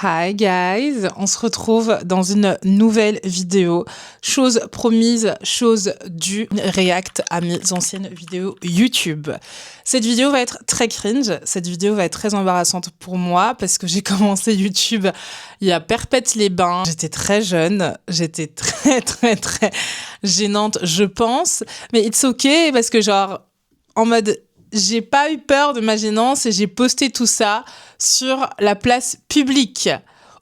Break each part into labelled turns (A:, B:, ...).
A: Hi guys, on se retrouve dans une nouvelle vidéo. Chose promise, chose due, react à mes anciennes vidéos YouTube. Cette vidéo va être très cringe, cette vidéo va être très embarrassante pour moi parce que j'ai commencé YouTube il y a Perpète-les-Bains. J'étais très jeune, j'étais très gênante je pense, mais it's okay parce que genre en mode j'ai pas eu peur de ma gênance et j'ai posté tout ça sur la place publique.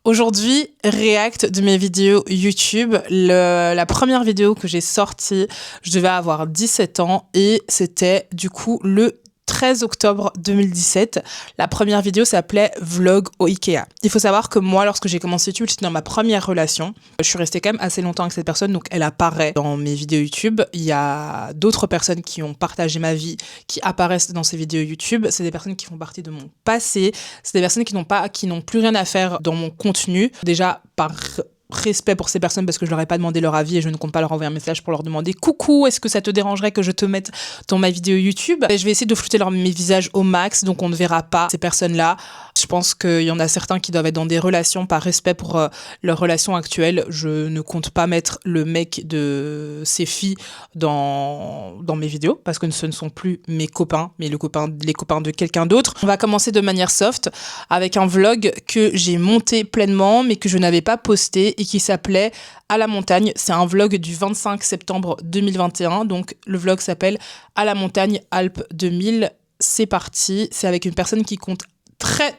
A: Aujourd'hui, react de mes vidéos YouTube. La première vidéo que j'ai sortie, je devais avoir 17 ans et c'était du coup le 13 octobre 2017. La première vidéo s'appelait Vlog au Ikea. Il faut savoir que moi, lorsque j'ai commencé YouTube, j'étais dans ma première relation. Je suis restée quand même assez longtemps avec cette personne, donc elle apparaît dans mes vidéos YouTube. Il y a d'autres personnes qui ont partagé ma vie, qui apparaissent dans ces vidéos YouTube. C'est des personnes qui font partie de mon passé. C'est des personnes qui n'ont plus rien à faire dans mon contenu. Déjà, par respect pour ces personnes parce que je leur ai pas demandé leur avis et je ne compte pas leur envoyer un message pour leur demander coucou, est-ce que ça te dérangerait que je te mette dans ma vidéo YouTube. Et je vais essayer de flouter mes visages au max, donc on ne verra pas ces personnes-là. Je pense qu'il y en a certains qui doivent être dans des relations par respect pour leur relation actuelle. Je ne compte pas mettre le mec de ces filles dans mes vidéos parce que ce ne sont plus mes copains, mais les copains de quelqu'un d'autre. On va commencer de manière soft avec un vlog que j'ai monté pleinement mais que je n'avais pas posté et qui s'appelait À la montagne. C'est un vlog du 25 septembre 2021. Donc le vlog s'appelle À la montagne Alpes 2000. C'est parti. C'est avec une personne qui compte très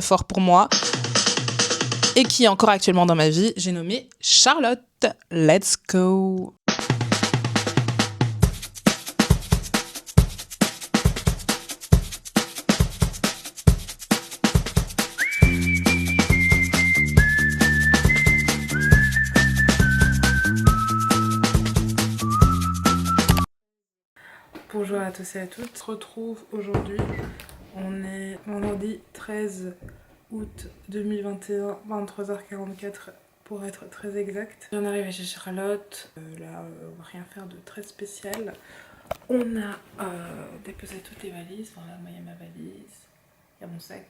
A: fort pour moi et qui est encore actuellement dans ma vie. J'ai nommé Charlotte. Let's go.
B: Bonjour à tous et à toutes, on se retrouve aujourd'hui, on est vendredi 13 août 2021, 23h44 pour être très exact. On arrive chez Charlotte, là on va rien faire de très spécial. On a déposé toutes les valises, enfin là moi il y a ma valise, il y a mon sac.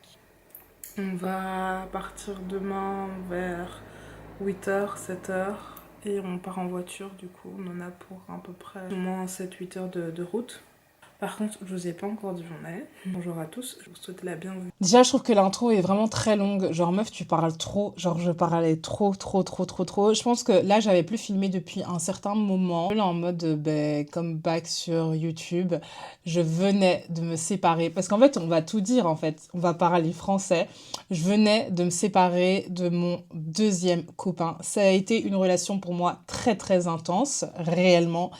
B: On va partir demain vers 8h, 7h. Et on part en voiture, du coup on en a pour à peu près au moins 7-8 heures de route. Par contre, je vous ai pas encore dit où on est. Bonjour à tous, je vous souhaite la bienvenue.
A: Déjà, je trouve que l'intro est vraiment très longue. Genre, meuf, tu parles trop. Genre, je parlais trop. Je pense que là, j'avais plus filmé depuis un certain moment. Là, en mode, comeback sur YouTube. Je venais de me séparer. Parce qu'en fait, on va tout dire, en fait. On va parler français. Je venais de me séparer de mon deuxième copain. Ça a été une relation pour moi très intense, réellement.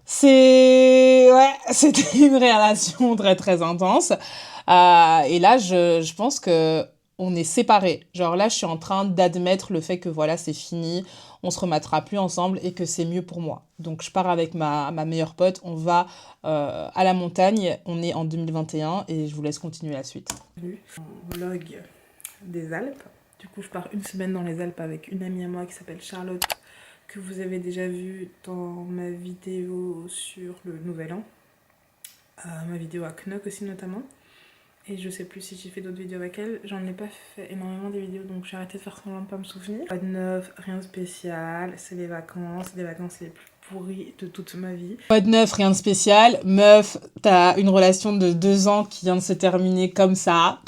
A: C'était une relation très intense. Et là, je pense que on est séparés. Genre là, je suis en train d'admettre le fait que voilà, c'est fini, on se remettra plus ensemble et que c'est mieux pour moi. Donc je pars avec ma meilleure pote, on va à la montagne, on est en 2021 et je vous laisse continuer la suite.
B: Vlog des Alpes. Du coup, je pars une semaine dans les Alpes avec une amie à moi qui s'appelle Charlotte, que vous avez déjà vu dans ma vidéo sur le Nouvel An. Ma vidéo à Knock aussi notamment. Et je sais plus si j'ai fait d'autres vidéos avec elle. J'en ai pas fait énormément des vidéos, donc j'ai arrêté de faire semblant de pas me souvenir. Pas de neuf, rien de spécial. C'est les vacances les plus pourries de toute ma vie.
A: Pas de neuf, rien de spécial. Meuf, t'as une relation de 2 ans qui vient de se terminer comme ça.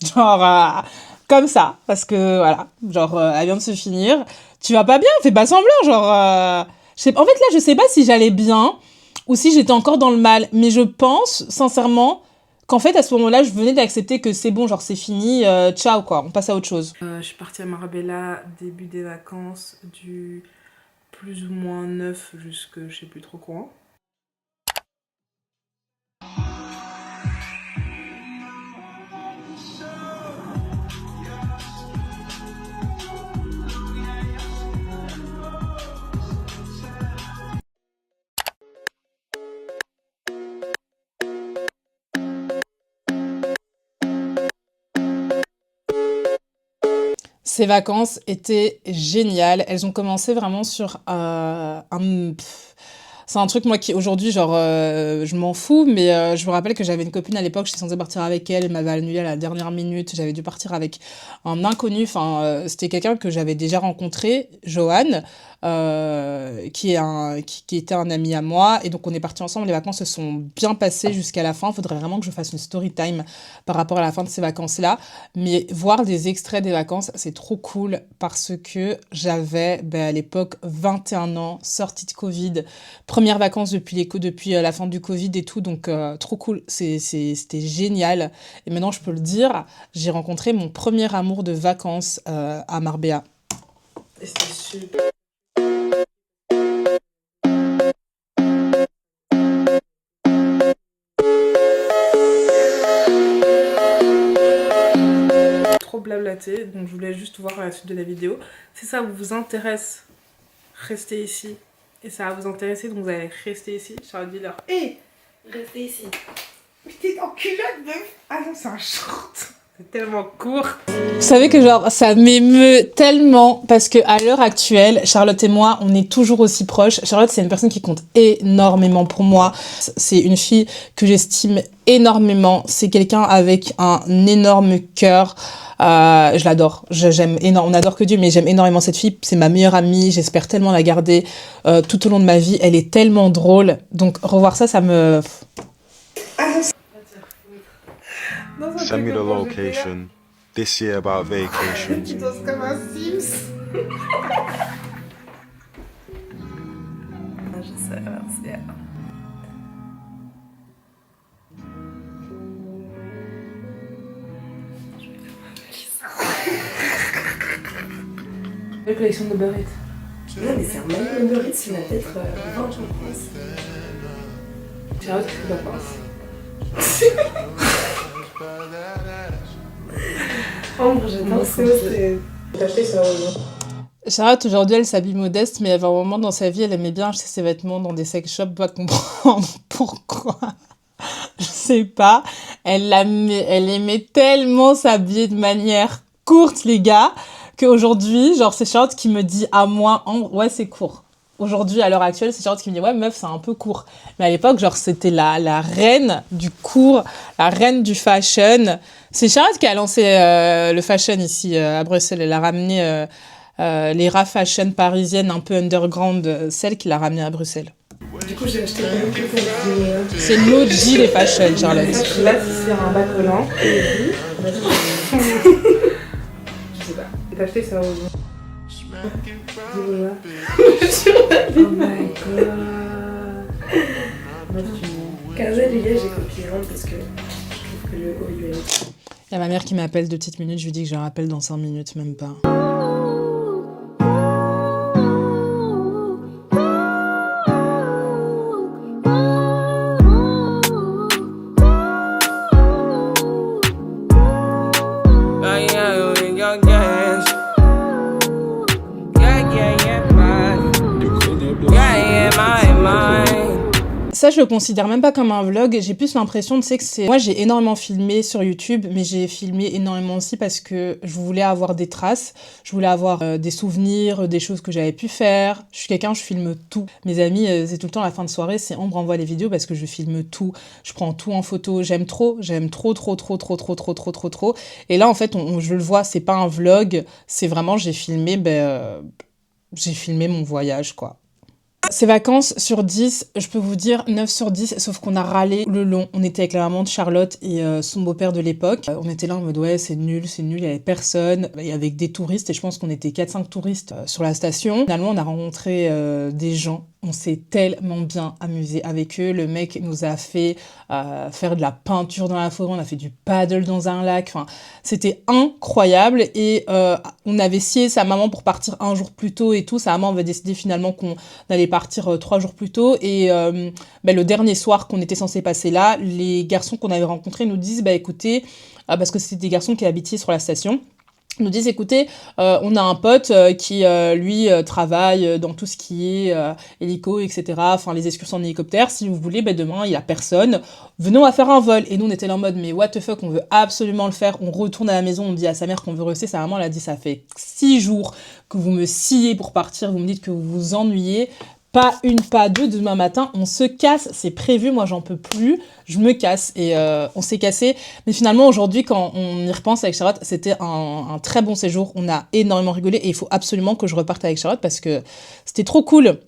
A: Genre, comme ça. Parce que, voilà, genre, elle vient de se finir. Tu vas pas bien, fais pas semblant, genre... En fait, là, je sais pas si j'allais bien ou si j'étais encore dans le mal. Mais je pense, sincèrement, qu'en fait, à ce moment-là, je venais d'accepter que c'est bon, genre, c'est fini, ciao, quoi, on passe à autre chose.
B: Je suis partie à Marbella, début des vacances, du plus ou moins 9 jusque je sais plus trop quoi.
A: Ces vacances étaient géniales. Elles ont commencé vraiment sur C'est un truc, moi, qui aujourd'hui, genre, je m'en fous, mais je me rappelle que j'avais une copine à l'époque, j'étais censée partir avec elle, elle m'avait annulé à la dernière minute, j'avais dû partir avec un inconnu, enfin, c'était quelqu'un que j'avais déjà rencontré, Johan, qui était un ami à moi, et donc on est partis ensemble, les vacances se sont bien passées jusqu'à la fin, faudrait vraiment que je fasse une story time par rapport à la fin de ces vacances-là, mais voir des extraits des vacances, c'est trop cool, parce que j'avais, à l'époque, 21 ans, sortie de Covid, premières vacances depuis la fin du Covid et tout, donc trop cool, c'était génial. Et maintenant, je peux le dire, j'ai rencontré mon premier amour de vacances à Marbella.
B: Et c'était super. Trop blablaté, donc je voulais juste voir la suite de la vidéo. Si ça vous intéresse, restez ici. Et ça va vous intéresser, donc vous allez rester ici. Charlotte Viller. Hé, restez ici. Mais t'es en culotte, meuf. Ah non, c'est un short. C'est tellement court.
A: Vous savez que genre ça m'émeut tellement parce que à l'heure actuelle, Charlotte et moi, on est toujours aussi proches. Charlotte, c'est une personne qui compte énormément pour moi. C'est une fille que j'estime énormément. C'est quelqu'un avec un énorme cœur. Je l'adore. J'aime énormément. On adore que Dieu, mais j'aime énormément cette fille. C'est ma meilleure amie. J'espère tellement la garder tout au long de ma vie. Elle est tellement drôle. Donc revoir ça, ça me...
C: Send me the location. This year about vacation.
B: Tu danses comme un Sims. Je sais, merci. La collection de Uber Eats.
D: Non, mais c'est un maillot Uber Eats, il y en a peut-être 20 en France.
B: Charlotte, qu'est-ce que t'en penses? Ambre, j'adore ce que t'as acheté ça aujourd'hui.
A: Charlotte, aujourd'hui, elle s'habille modeste, mais il y avait un moment dans sa vie, elle aimait bien acheter ses vêtements dans des sex shops, pas comprendre pourquoi. Je sais pas. Elle aimait tellement s'habiller de manière courte, les gars, qu'aujourd'hui, genre, c'est Charlotte qui me dit à moi, ouais, c'est court. Aujourd'hui, à l'heure actuelle, c'est Charlotte qui me dit, ouais, meuf, c'est un peu court. Mais à l'époque, genre, c'était la reine du court, la reine du fashion. C'est Charlotte qui a lancé le fashion ici à Bruxelles. Elle a ramené les rafts fashion parisiennes un peu underground, celle qui l'a ramené à Bruxelles.
B: Du coup, j'ai acheté le même que
A: C'est l'OG des fashion, Charlotte.
B: là, c'est un bas-collant. Je sais pas. T'as acheté ça aujourd'hui? Oh my god.
D: Carré, les gars, j'ai copié un parce que je trouve que le haut, il est...
A: Il y a ma mère qui m'appelle de petites minutes, je lui dis que je la rappelle dans 5 minutes, même pas. Ça, je le considère même pas comme un vlog. J'ai plus l'impression, tu sais, que c'est... Moi, j'ai énormément filmé sur YouTube, mais j'ai filmé énormément aussi parce que je voulais avoir des traces. Je voulais avoir des souvenirs, des choses que j'avais pu faire. Je suis quelqu'un, je filme tout. Mes amis, c'est tout le temps à la fin de soirée, c'est on me renvoie les vidéos parce que je filme tout. Je prends tout en photo. J'aime trop, trop. Et là, en fait, je le vois, c'est pas un vlog. C'est vraiment, j'ai filmé mon voyage, quoi. Ces vacances sur 10, je peux vous dire 9 sur 10, sauf qu'on a râlé le long. On était avec la maman de Charlotte et son beau-père de l'époque. On était là en mode ouais, c'est nul, il y avait personne. Il y avait des touristes et je pense qu'on était 4-5 touristes sur la station. Finalement, on a rencontré des gens. On s'est tellement bien amusé avec eux. Le mec nous a fait faire de la peinture dans la forêt. On a fait du paddle dans un lac. Enfin, c'était incroyable. Et on avait scié sa maman pour partir un jour plus tôt et tout. Sa maman avait décidé finalement qu'on allait partir 3 jours plus tôt. Et le dernier soir qu'on était censé passer là, les garçons qu'on avait rencontrés nous disent écoutez, parce que c'était des garçons qui habitaient sur la station, nous disent écoutez, on a un pote qui lui travaille dans tout ce qui est hélico, etc. Enfin les excursions en hélicoptère. Si vous voulez, demain il y a personne. Venons, on va faire un vol. Et nous on était là en mode mais what the fuck, on veut absolument le faire. On retourne à la maison, on dit à sa mère qu'on veut rester. Sa maman elle a dit ça fait 6 jours que vous me sciez pour partir. Vous me dites que vous vous ennuyez. Pas une, pas deux. Demain matin, on se casse. C'est prévu. Moi, j'en peux plus. Je me casse. Et on s'est cassé. Mais finalement, aujourd'hui, quand on y repense avec Charlotte, c'était un très bon séjour. On a énormément rigolé. Et il faut absolument que je reparte avec Charlotte parce que c'était trop cool.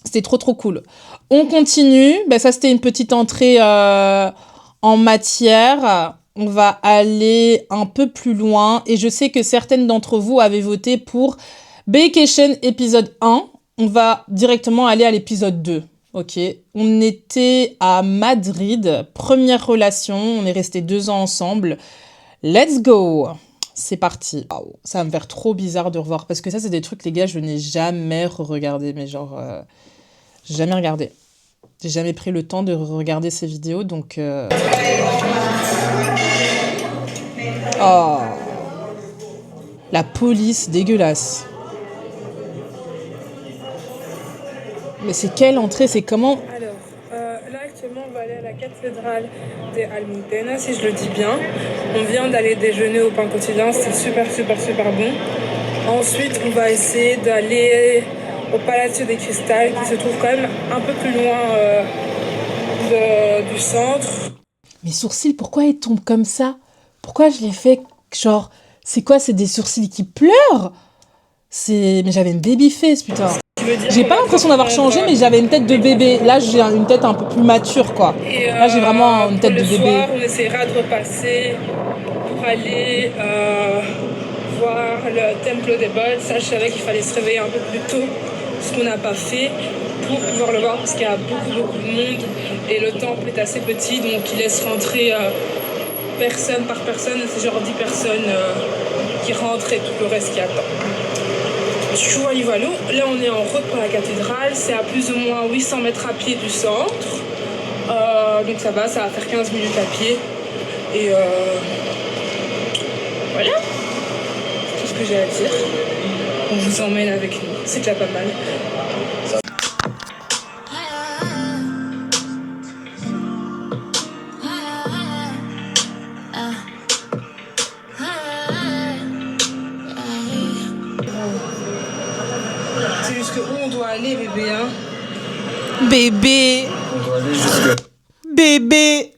A: C'était trop, trop cool. On continue. Ben, ça, c'était une petite entrée en matière. On va aller un peu plus loin. Et je sais que certaines d'entre vous avaient voté pour Vacation épisode 1. On va directement aller à l'épisode 2. Ok. On était à Madrid. Première relation. On est resté 2 ans ensemble. Let's go. C'est parti. Wow. Ça va me faire trop bizarre de revoir. Parce que ça, c'est des trucs, les gars, je n'ai jamais regardé. Mais genre, jamais regardé. J'ai jamais pris le temps de regarder ces vidéos. Donc, oh. La police dégueulasse. Mais c'est quelle entrée? C'est comment?
B: Alors, là actuellement on va aller à la cathédrale des Almudena, si je le dis bien. On vient d'aller déjeuner au pain quotidien, c'était super bon. Ensuite on va essayer d'aller au Palacio de Cristal qui se trouve quand même un peu plus loin du centre.
A: Mes sourcils, pourquoi ils tombent comme ça? Pourquoi je les fais genre... C'est quoi? C'est des sourcils qui pleurent? Mais j'avais une baby face, putain. J'ai pas l'impression d'avoir changé, mais j'avais une tête de bébé. Là, j'ai une tête un peu plus mature, quoi. Là, j'ai vraiment une tête de bébé.
B: Le soir, on essaiera de repasser pour aller voir le Templo des Bols. Ça, je savais qu'il fallait se réveiller un peu plus tôt, ce qu'on n'a pas fait, pour pouvoir le voir, parce qu'il y a beaucoup de monde. Et le temple est assez petit, donc il laisse rentrer personne par personne. C'est genre 10 personnes qui rentrent et tout le reste qui attend. Là on est en route pour la cathédrale, c'est à plus ou moins 800 mètres à pied du centre, donc ça va faire 15 minutes à pied, et voilà, c'est tout ce que j'ai à dire. On vous emmène avec nous, c'est déjà pas mal. C'est jusque où on doit aller, bébé, hein?
A: Bébé.
C: On doit aller jusque...
A: Bébé.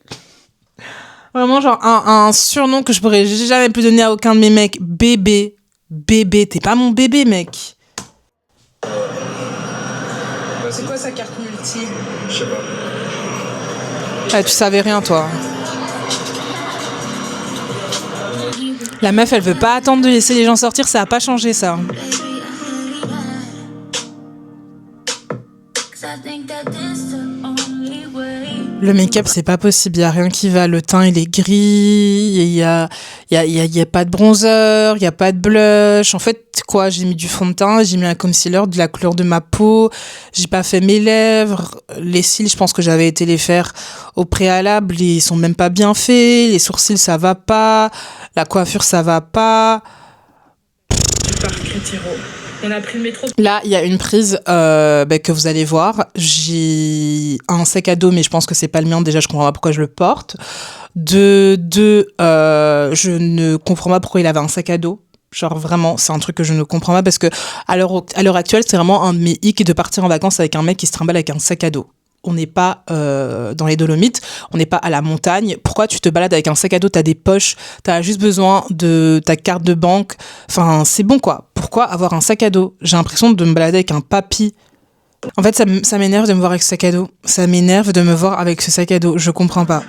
A: Vraiment, genre, un surnom que je pourrais jamais plus donner à aucun de mes mecs. Bébé. Bébé. T'es pas mon bébé, mec.
B: C'est quoi sa carte multi?
C: Je sais pas.
A: Ah, tu savais rien, toi. La meuf, elle veut pas attendre de laisser les gens sortir. Ça a pas changé, ça. Le make-up, c'est pas possible, il y a rien qui va. Le teint, il est gris, il y a pas de bronzer, il y a pas de blush. En fait, quoi, j'ai mis du fond de teint, j'ai mis un concealer de la couleur de ma peau, j'ai pas fait mes lèvres, les cils, je pense que j'avais été les faire au préalable, ils sont même pas bien faits, les sourcils, ça va pas, la coiffure, ça va pas.
B: Du parc Retiro. On a pris le métro.
A: Là, il y a une prise que vous allez voir. J'ai un sac à dos, mais je pense que c'est pas le mien. Déjà, je comprends pas pourquoi je le porte. Je ne comprends pas pourquoi il avait un sac à dos. Genre vraiment, c'est un truc que je ne comprends pas parce que à l'heure actuelle, c'est vraiment un de mes hicks de partir en vacances avec un mec qui se trimballe avec un sac à dos. On n'est pas dans les Dolomites, on n'est pas à la montagne. Pourquoi tu te balades avec un sac à dos? T'as des poches, t'as juste besoin de ta carte de banque. Enfin, c'est bon quoi. Pourquoi avoir un sac à dos? J'ai l'impression de me balader avec un papy. En fait, ça m'énerve de me voir avec ce sac à dos. Ça m'énerve de me voir avec ce sac à dos. Je comprends pas.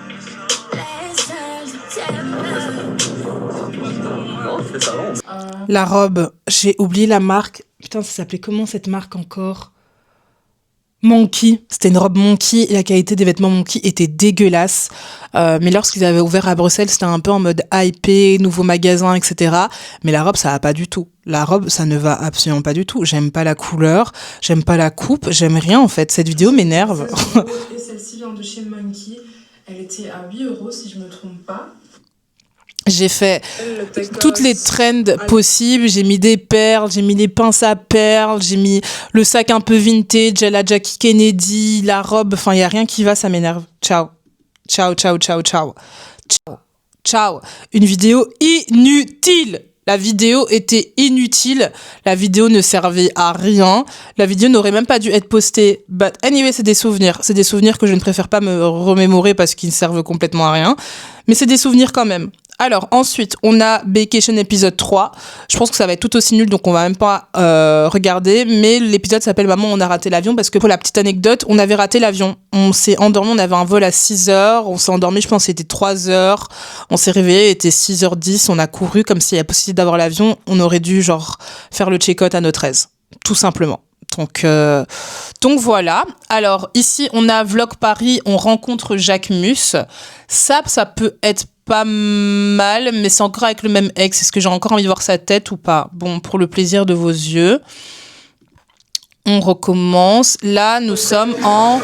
A: La robe, j'ai oublié la marque. Putain, ça s'appelait comment cette marque encore? Monkey, c'était une robe Monkey, la qualité des vêtements Monkey était dégueulasse, mais lorsqu'ils avaient ouvert à Bruxelles, c'était un peu en mode hypé, nouveau magasin, etc. Mais la robe, ça va pas du tout. La robe, ça ne va absolument pas du tout. J'aime pas la couleur, j'aime pas la coupe, j'aime rien en fait. Cette vidéo m'énerve.
D: Et celle-ci vient de chez Monkey, elle était à 8 € si je me trompe pas.
A: J'ai fait toutes les trends possibles, j'ai mis des perles, j'ai mis les pinces à perles, j'ai mis le sac un peu vintage, la Jackie Kennedy, la robe, enfin il y a rien qui va, ça m'énerve. Ciao. Ciao, ciao, ciao, ciao. Ciao. Ciao. Une vidéo inutile. La vidéo était inutile. La vidéo ne servait à rien. La vidéo n'aurait même pas dû être postée. But anyway, c'est des souvenirs. C'est des souvenirs que je ne préfère pas me remémorer parce qu'ils ne servent complètement à rien. Mais c'est des souvenirs quand même. Alors, ensuite, on a Vacation épisode 3. Je pense que ça va être tout aussi nul, donc on va même pas regarder. Mais l'épisode s'appelle Maman, on a raté l'avion. Parce que pour la petite anecdote, on avait raté l'avion. On s'est endormi, on avait un vol à 6h. On s'est endormi, je pense, c'était 3h. On s'est réveillé, il était 6h10. On a couru comme s'il y a possibilité d'avoir l'avion. On aurait dû, genre, faire le check-out à notre aise. Tout simplement. Donc voilà. Alors, ici, on a Vlog Paris. On rencontre Jacques Mus. Ça peut être pas mal, mais c'est encore avec le même ex. Est-ce que j'ai encore envie de voir sa tête ou pas? Bon, pour le plaisir de vos yeux. On recommence. Là, nous sommes en...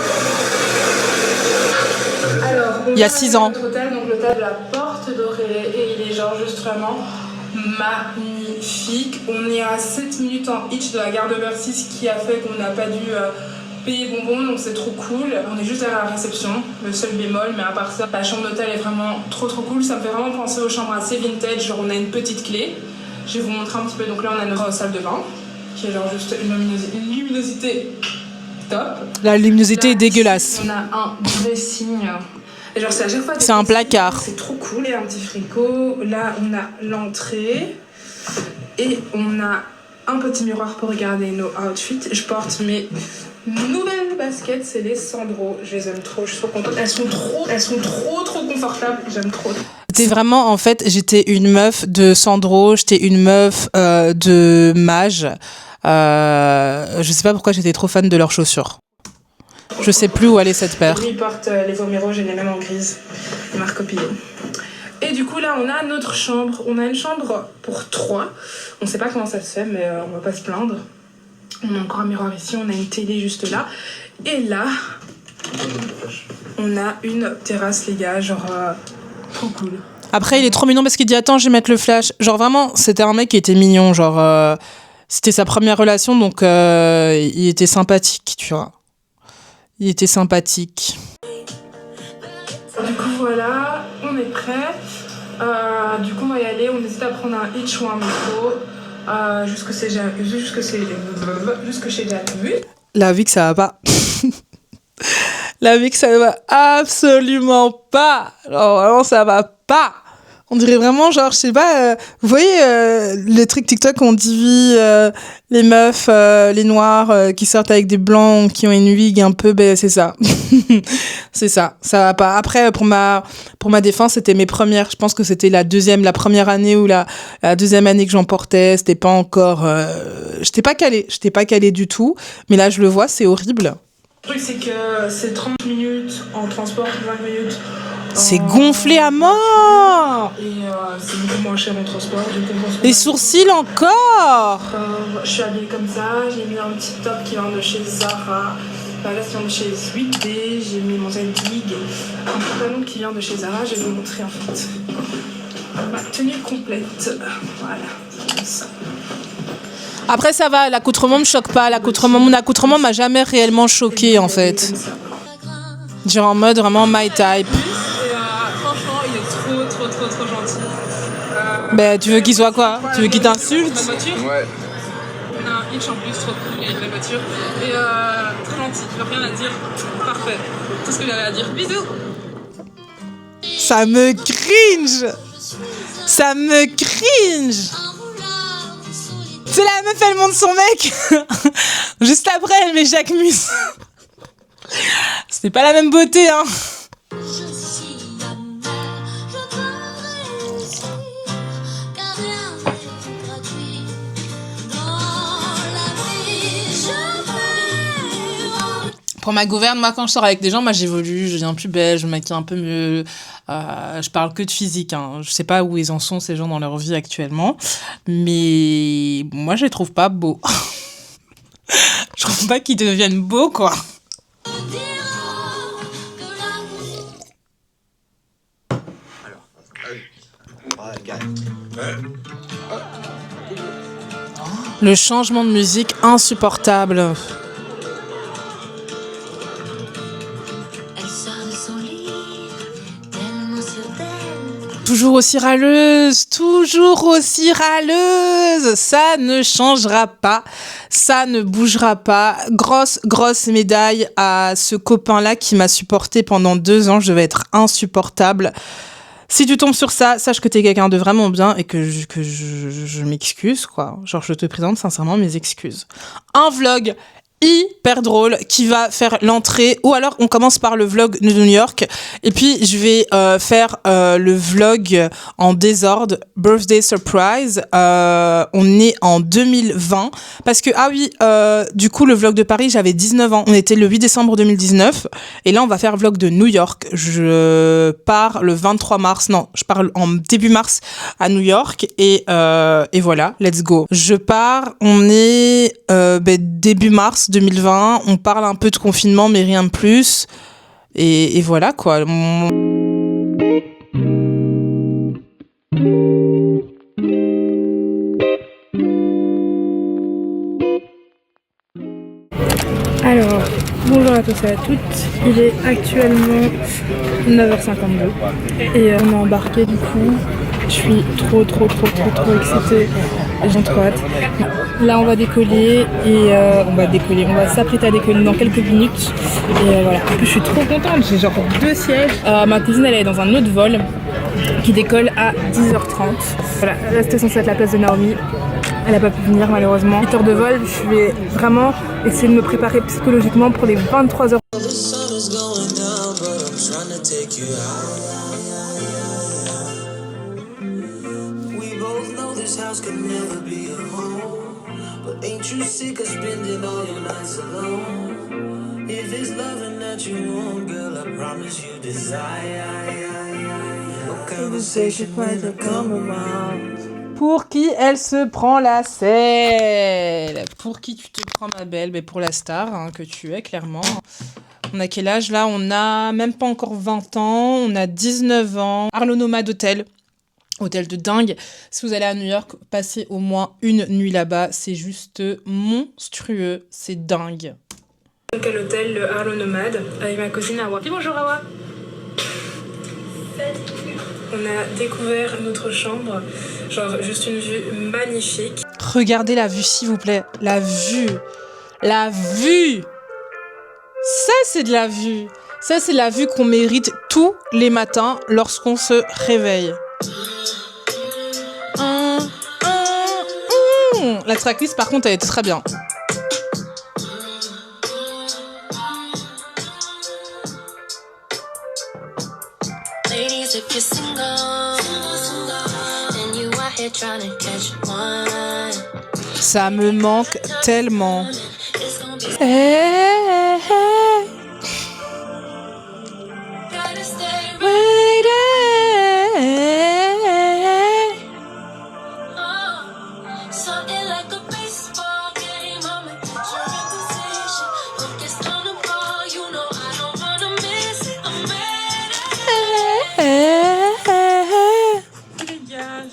B: Alors,
A: il y a 6 ans.
B: Notre hôtel, donc l'hôtel de la Porte Dorée, et il est genre juste vraiment magnifique. On est à 7 minutes en hitch de la gare de Bercy, ce qui a fait qu'on n'a pas dû payer bonbons, donc c'est trop cool. On est juste à la réception, le seul bémol, mais à part ça, la chambre d'hôtel est vraiment trop cool. Ça me fait vraiment penser aux chambres assez vintage, genre on a une petite clé. Je vais vous montrer un petit peu. Donc là, on a notre salle de bain, qui est genre juste une luminosité top.
A: La luminosité est dégueulasse.
B: On a un dressing. Et genre, c'est à chaque fois.
A: C'est un placard.
B: C'est trop cool. Et un petit frigo. Là, on a l'entrée. Et on a un petit miroir pour regarder nos outfits. Je porte mes nouvelles baskets. C'est les Sandro. Je les aime trop. Je suis trop contente. Elles sont trop confortables. J'aime trop.
A: C'était vraiment, en fait, j'étais une meuf de Sandro. J'étais une meuf de Mage. Je sais pas pourquoi j'étais trop fan de leurs chaussures. Je sais plus où aller cette paire.
B: Lui, il porte les Vomero, j'ai les mêmes en grise, marque Opilé. Et du coup, là, on a notre chambre. On a une chambre pour 3. On sait pas comment ça se fait, mais on va pas se plaindre. On a encore un miroir ici, on a une télé juste là. Et là, on a une terrasse, les gars, genre trop cool.
A: Après, il est trop mignon parce qu'il dit « Attends, je vais mettre le flash ». Genre vraiment, c'était un mec qui était mignon. Genre, c'était sa première relation, donc il était sympathique, tu vois. Il était sympathique.
B: Du coup, voilà, on est prêt. Du coup, on va y aller. On hésite à prendre un hitch ou un métro jusque chez Jacques Mus.
A: La vie que ça va pas. La vie que ça va absolument pas. Alors vraiment, ça va pas. On dirait vraiment, genre, je sais pas, vous voyez les trucs TikTok où on divise les meufs, les noirs qui sortent avec des blancs, qui ont une wig un peu, ben c'est ça. C'est ça, ça va pas. Après, pour ma défense, c'était mes premières, je pense que c'était la première année ou la deuxième année que j'en portais, c'était pas encore, j'étais pas calée du tout, mais là je le vois, c'est horrible.
B: Le truc, c'est que c'est 30 minutes en transport, 20 minutes.
A: C'est gonflé à mort.
B: Et c'est beaucoup moins cher en transport.
A: Les sourcils encore.
B: Je suis habillée comme ça. J'ai mis un petit top qui vient de chez Zara. Là, qui vient de chez 8D. J'ai mis mon Zendig. Un pantalon qui vient de chez Zara. Je vais vous montrer en fait ma tenue complète. Voilà, comme ça.
A: Après, ça va, l'accoutrement me choque pas. Mon accoutrement m'a jamais réellement choqué en fait. Genre en mode vraiment my type.
B: Franchement, il est trop gentil.
A: Ben, tu veux qu'il soit quoi? Tu veux qu'il t'insulte?
B: Ma voiture.
C: Ouais.
B: On a un hitch en plus, trop cool, il y a une vraie voiture. Et très gentil, il n'y a rien à dire. Parfait. Tout ce que j'avais à dire. Bisous.
A: Ça me cringe. Ça me cringe. C'est la meuf, elle monte son mec. Juste après, elle met Jacques Mus. C'était pas la même beauté, hein. Pour ma gouverne, moi, quand je sors avec des gens, moi, j'évolue, je deviens plus belle, je me maquille un peu mieux. Je parle que de physique, hein. Je sais pas où ils en sont, ces gens, dans leur vie actuellement. Mais moi, je les trouve pas beaux. Je trouve pas qu'ils deviennent beaux, quoi. Le changement de musique insupportable. toujours aussi râleuse, ça ne changera pas, ça ne bougera pas. Grosse médaille à ce copain-là qui m'a supporté pendant 2 ans, je devais être insupportable. Si tu tombes sur ça, sache que t'es quelqu'un de vraiment bien et que je m'excuse, quoi. Genre, je te présente sincèrement mes excuses. Un vlog hyper drôle qui va faire l'entrée, ou alors on commence par le vlog de New York et puis je vais faire le vlog en désordre, birthday surprise. On est en 2020 parce que du coup le vlog de Paris j'avais 19 ans, on était le 8 décembre 2019 et là on va faire le vlog de New York. Je pars le 23 mars, non je pars en début mars à New York et voilà, let's go. Je pars, on est début mars 2020, on parle un peu de confinement mais rien de plus et voilà quoi.
B: Alors, bonjour à tous et à toutes, il est actuellement 9h52 et on a embarqué du coup, je suis trop excitée, j'ai trop hâte. Là on va décoller et on va s'apprêter à décoller dans quelques minutes et voilà, en plus je suis trop contente, j'ai genre 2 sièges. Ma cousine elle est dans un autre vol qui décolle à 10h30. Voilà, là c'était censé être la place de Naomi. Elle n'a pas pu venir malheureusement. 8 heures de vol, je vais vraiment essayer de me préparer psychologiquement pour les 23 heures.
A: Pour qui elle se prend la selle? Pour qui tu te prends, ma belle? Mais pour la star hein, que tu es, clairement. On a quel âge là? On a même pas encore 20 ans, on a 19 ans. Harlow Nomad Hotel. Hôtel de dingue. Si vous allez à New York, passez au moins une nuit là-bas. C'est juste monstrueux. C'est dingue.
B: Donc à l'hôtel, le Harlow Nomad, avec ma cousine Awa. Dis bonjour Awa. On a découvert notre chambre, genre juste une vue magnifique.
A: Regardez la vue s'il vous plaît, la vue. Ça c'est de la vue. Ça c'est la vue qu'on mérite tous les matins lorsqu'on se réveille. La tracklist par contre elle était très bien. Ça me manque tellement. Hey, hey.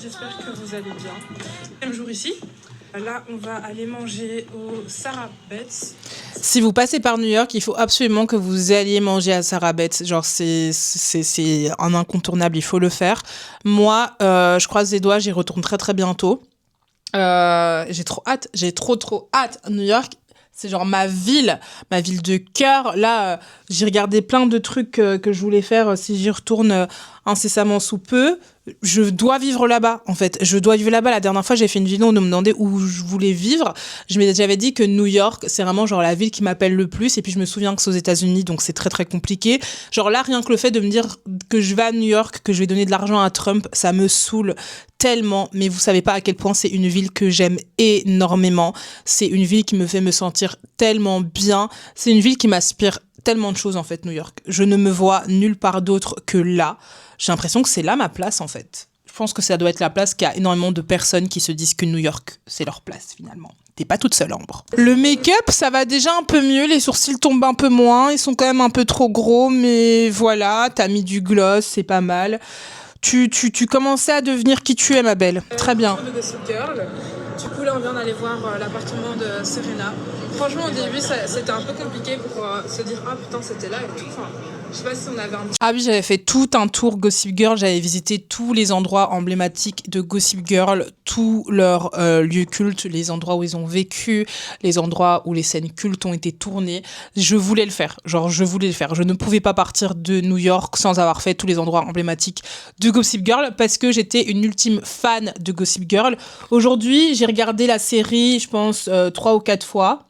B: J'espère que vous allez bien. Deuxième jour ici. Là, on va aller manger au Sarah Betts.
A: Si vous passez par New York, il faut absolument que vous alliez manger à Sarah Betts. Genre, c'est un incontournable, il faut le faire. Moi, je croise les doigts, j'y retourne très bientôt. J'ai trop hâte, trop hâte. New York, c'est genre ma ville de cœur. Là, j'ai regardé plein de trucs que je voulais faire si j'y retourne incessamment sous peu. Je dois vivre là-bas, en fait. Je dois vivre là-bas. La dernière fois, j'ai fait une vidéo où on me demandait où je voulais vivre. J'avais dit que New York, c'est vraiment genre la ville qui m'appelle le plus. Et puis, je me souviens que c'est aux États-Unis, donc c'est très compliqué. Genre là, rien que le fait de me dire que je vais à New York, que je vais donner de l'argent à Trump, ça me saoule tellement. Mais vous savez pas à quel point c'est une ville que j'aime énormément. C'est une ville qui me fait me sentir tellement bien. C'est une ville qui m'aspire tellement de choses, en fait, New York. Je ne me vois nulle part d'autre que là. J'ai l'impression que c'est là ma place, en fait. Je pense que ça doit être la place qu'il y a énormément de personnes qui se disent que New York, c'est leur place, finalement. T'es pas toute seule, Ambre. Le make-up, ça va déjà un peu mieux. Les sourcils tombent un peu moins. Ils sont quand même un peu trop gros, mais voilà. T'as mis du gloss, c'est pas mal. Tu commençais à devenir qui tu es, ma belle. Très bien.
B: Du coup, là, on vient d'aller voir l'appartement de Serena. Franchement, au début, c'était un peu compliqué pour se dire « Ah putain, c'était là » et tout. Enfin, Je sais pas si on avait un petit...
A: Ah oui, j'avais fait tout un tour Gossip Girl, j'avais visité tous les endroits emblématiques de Gossip Girl, tous leurs lieux cultes, les endroits où ils ont vécu, les endroits où les scènes cultes ont été tournées. Je voulais le faire, je voulais le faire. Je ne pouvais pas partir de New York sans avoir fait tous les endroits emblématiques de Gossip Girl parce que j'étais une ultime fan de Gossip Girl. Aujourd'hui, j'ai regardé la série, je pense, 3 ou 4 fois.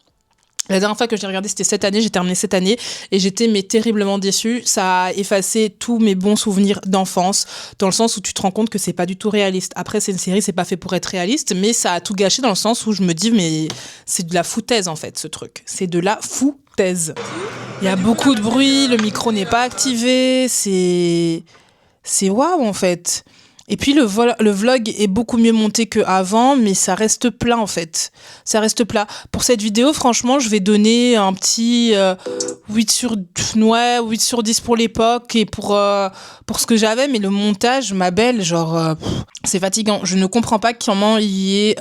A: La dernière fois que je l'ai regardé, c'était cette année, j'ai terminé cette année et j'étais terriblement déçue. Ça a effacé tous mes bons souvenirs d'enfance, dans le sens où tu te rends compte que c'est pas du tout réaliste. Après, c'est une série, c'est pas fait pour être réaliste, mais ça a tout gâché dans le sens où je me dis, mais c'est de la foutaise en fait, ce truc. C'est de la foutaise. Il y a beaucoup de bruit, le micro n'est pas activé, c'est waouh en fait. Et puis le vlog est beaucoup mieux monté qu'avant, mais ça reste plat en fait. Ça reste plat. Pour cette vidéo, franchement, je vais donner un petit 8 sur 10 pour l'époque et pour ce que j'avais, mais le montage, ma belle, c'est fatigant. Je ne comprends pas comment il y ait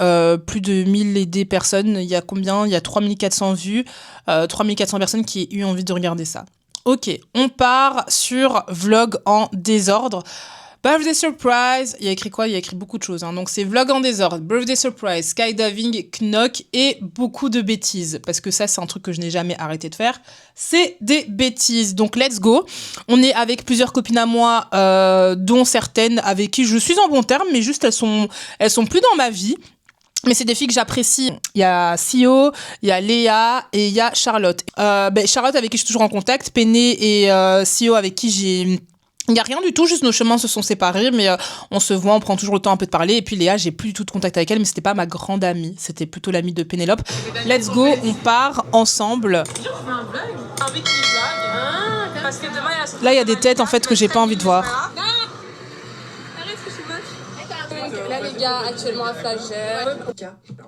A: plus de 1000 et des personnes. Il y a combien ? Il y a 3400 vues, 3400 personnes qui aient eu envie de regarder ça. Ok, on part sur vlog en désordre. Birthday surprise, il y a écrit quoi ? Il y a écrit beaucoup de choses. Donc c'est vlog en désordre, birthday surprise, skydiving, knock et beaucoup de bêtises. Parce que ça, c'est un truc que je n'ai jamais arrêté de faire. C'est des bêtises. Donc let's go. On est avec plusieurs copines à moi, dont certaines avec qui je suis en bon terme, mais juste elles sont plus dans ma vie. Mais c'est des filles que j'apprécie. Il y a Sio, il y a Léa et il y a Charlotte. Charlotte avec qui je suis toujours en contact, Penne et Sio avec qui il n'y a rien du tout, juste nos chemins se sont séparés, mais on se voit, on prend toujours le temps un peu de parler. Et puis Léa, j'ai plus du tout de contact avec elle, mais c'était pas ma grande amie, c'était plutôt l'amie de Pénélope. Let's go, on part ensemble. Là, il y a des têtes en fait que j'ai pas envie de voir.
B: Là, les gars, actuellement à Flagelle.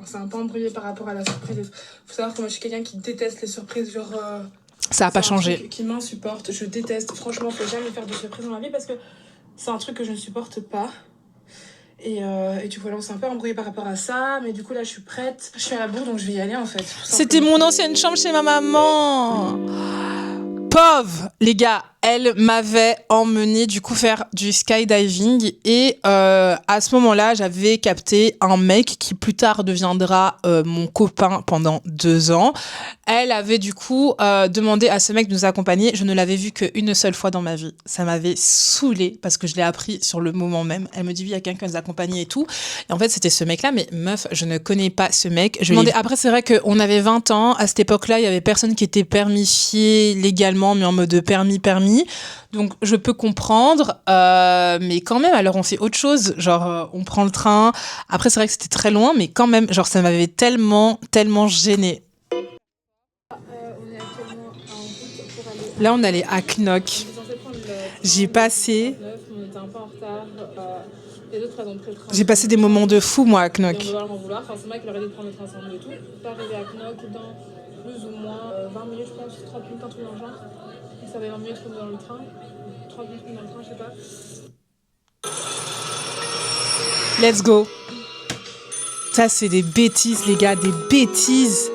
B: On s'est un peu embrouillé par rapport à la surprise. Il faut savoir que moi, je suis quelqu'un qui déteste les surprises,
A: Ça a pas changé.
B: Qui m'insupporte, je déteste. Franchement, faut jamais faire de surprise dans ma vie parce que c'est un truc que je ne supporte pas. Et du coup, voilà, on s'est un peu embrouillé par rapport à ça. Mais du coup, là, je suis prête. Je suis à la bourre, donc je vais y aller en fait.
A: C'était mon ancienne chambre chez ma maman. Pauvre, les gars, elle m'avait emmené du coup faire du skydiving et à ce moment-là, j'avais capté un mec qui plus tard deviendra mon copain pendant 2 ans. Elle avait du coup demandé à ce mec de nous accompagner. Je ne l'avais vu qu'une seule fois dans ma vie. Ça m'avait saoulée parce que je l'ai appris sur le moment même. Elle me dit, oui, il y a quelqu'un qui nous accompagnait et tout. Et en fait, c'était ce mec-là. Mais meuf, je ne connais pas ce mec. Après, c'est vrai qu'on avait 20 ans. À cette époque-là, il y avait personne qui était permifié légalement, mais en mode permis. Donc, je peux comprendre. Mais quand même, alors on fait autre chose. On prend le train. Après, c'est vrai que c'était très loin, mais quand même, ça m'avait tellement gênée. Là, on allait à Knock. J'ai passé des moments de fou, moi, à Knock.
B: C'est moi qui leur ai dit de prendre le train ensemble et tout. Pas arrivé à Knock dans plus ou moins 20 minutes, je pense, 30 minutes, un truc dans le genre. Et ça avait 20 minutes dans le train. 30 minutes dans le train, je sais pas.
A: Let's go. Ça, c'est des bêtises, les gars, des bêtises.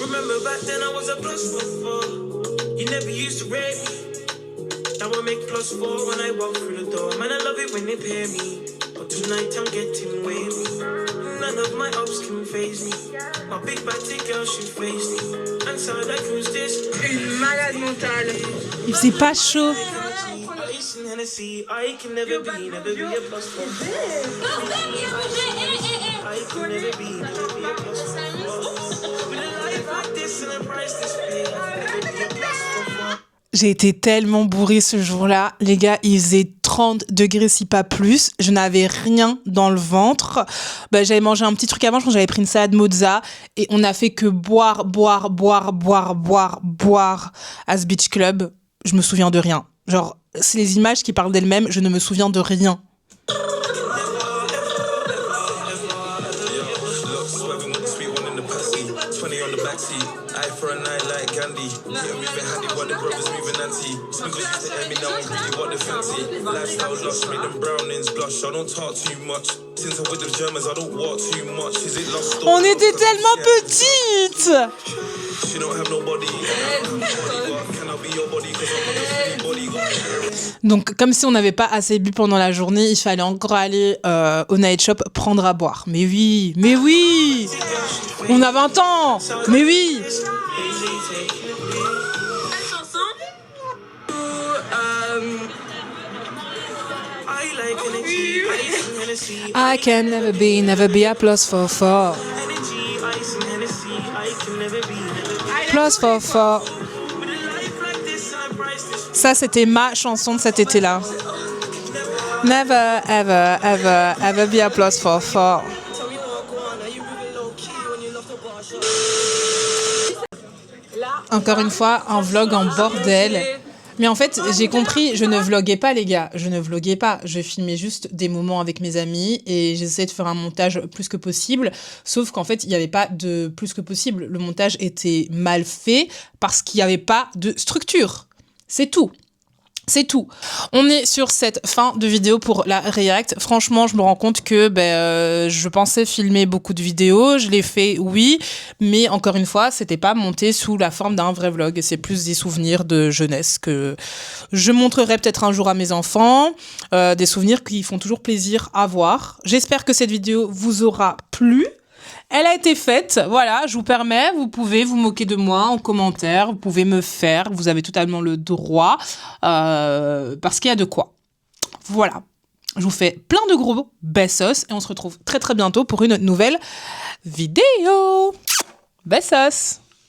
E: Remember back then I was a +4. You never used to rate me. Now I make +4 when I walk through the door. Man, I love it when they pay me. But tonight I'm getting wavy. None of my ups can faze me. My big body girl, she face me. And so like who's this?
B: Une malade mentale.
A: Il faisait pas chaud.
E: I can never be a +4. I can never be a +4.
A: J'ai été tellement bourrée ce jour-là. Les gars, il faisait 30 degrés, si pas plus. Je n'avais rien dans le ventre. J'avais mangé un petit truc avant. Je pense que j'avais pris une salade mozza. Et on n'a fait que boire à ce beach club. Je me souviens de rien. C'est les images qui parlent d'elles-mêmes. Je ne me souviens de rien.
E: on the backseat. Eye for a night like Gandhi. Yeah, moving handy while the brothers moving anti. Snickers used to air me, now I'm really what they fancy. Lifestyle lush, make them brownings blush. I don't talk too much. Since I'm with the Germans, I don't walk too much. Is it lost?
A: On était tellement petites.
E: She don't have no body. Can I be your body? Cause I'm a body.
A: Donc, comme si on n'avait pas assez bu pendant la journée, il fallait encore aller au night shop prendre à boire. Mais oui, on a 20 ans, mais oui. I can never be a plus 44. Plus 44. Ça, c'était ma chanson de cet été-là. Never, ever, ever, ever be a plus 44. Encore une fois, un vlog en bordel. Mais en fait, j'ai compris, je ne vloguais pas, les gars. Je ne vloguais pas. Je filmais juste des moments avec mes amis et j'essayais de faire un montage plus que possible. Sauf qu'en fait, il n'y avait pas de plus que possible. Le montage était mal fait parce qu'il n'y avait pas de structure. C'est tout. C'est tout. On est sur cette fin de vidéo pour la React. Franchement, je me rends compte que je pensais filmer beaucoup de vidéos. Je l'ai fait, oui. Mais encore une fois, c'était pas monté sous la forme d'un vrai vlog. C'est plus des souvenirs de jeunesse que je montrerai peut-être un jour à mes enfants. Des souvenirs qui font toujours plaisir à voir. J'espère que cette vidéo vous aura plu. Elle a été faite, voilà, je vous permets, vous pouvez vous moquer de moi en commentaire, vous pouvez me faire, vous avez totalement le droit, parce qu'il y a de quoi. Voilà, je vous fais plein de gros bessos et on se retrouve très très bientôt pour une nouvelle vidéo. Bessos.